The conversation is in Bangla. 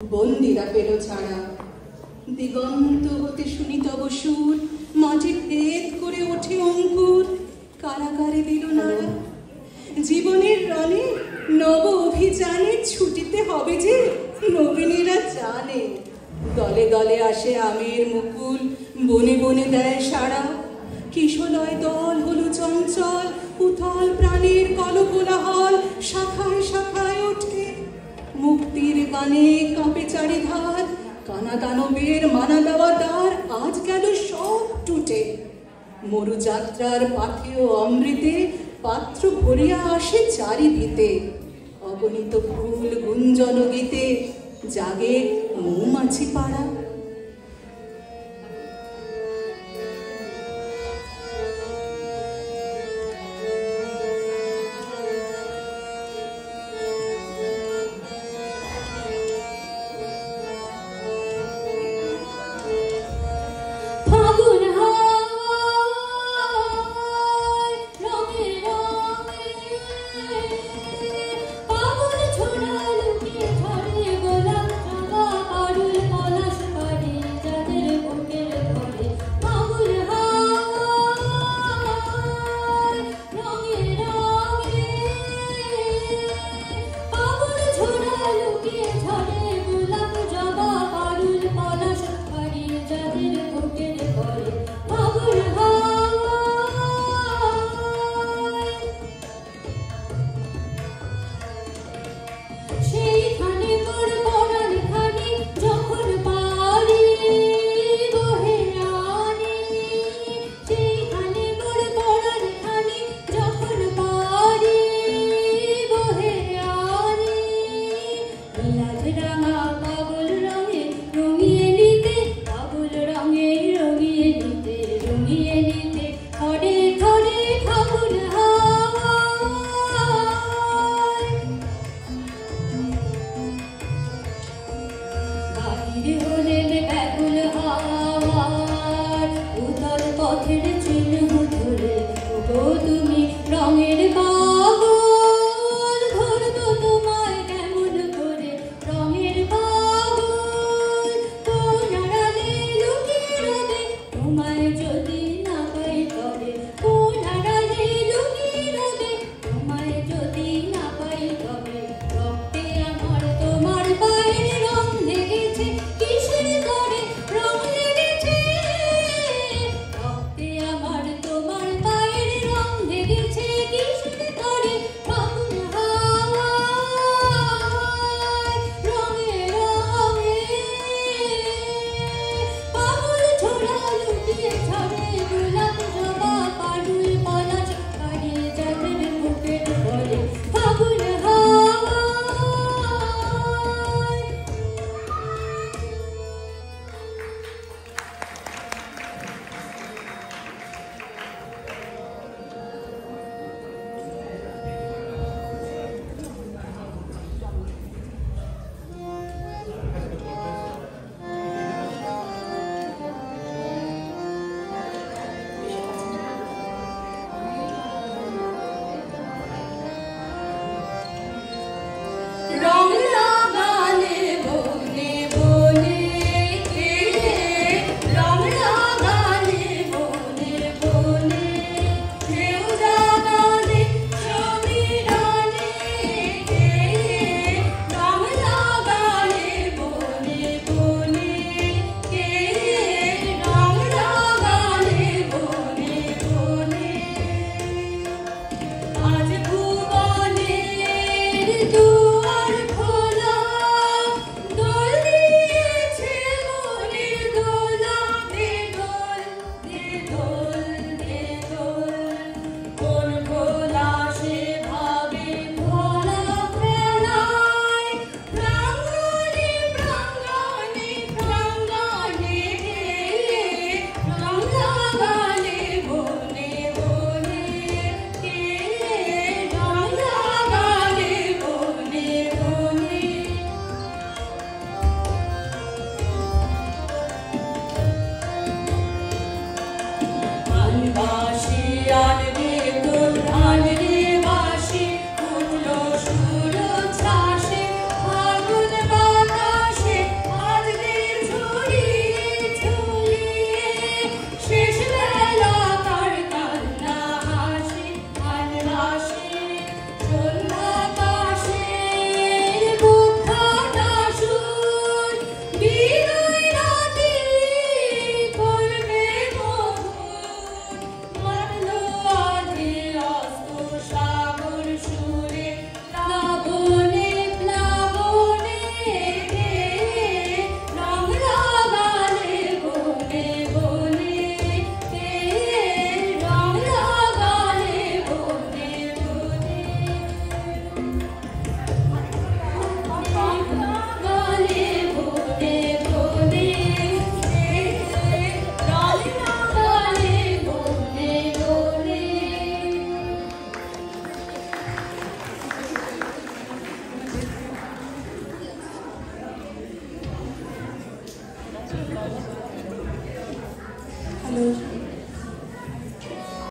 বন্দিরা পেল ছাড়া, দিগন্ত হতে শুনি তব সুর, মাঝে ভেদ করে ওঠে অঙ্কুর, কারাগারে দিল নাড়া। জীবনের রণে নব অভিযানে ছুটিতে হবে যে নবীনেরা জানে, দলে দলে আসে আমের মুকুল, বনে বনে দেয় সাড়া। কিশলয় দল হলো চঞ্চল, উথল প্রাণের কলকোলাহল, শাখায় শাখায় ওঠে মুক্তির গানে কাঁপে চারিধার। কানা দানবের মানা দেওয়া দ্বার আজ গেল সব টুটে, মরু যাত্রার পাথেয় অমৃতে পাত্র ভরিয়া আসে চারিদিতে। অগণিত ফুল গুঞ্জন গীতে জাগে মৌমাছি পাড়া। হ্যালো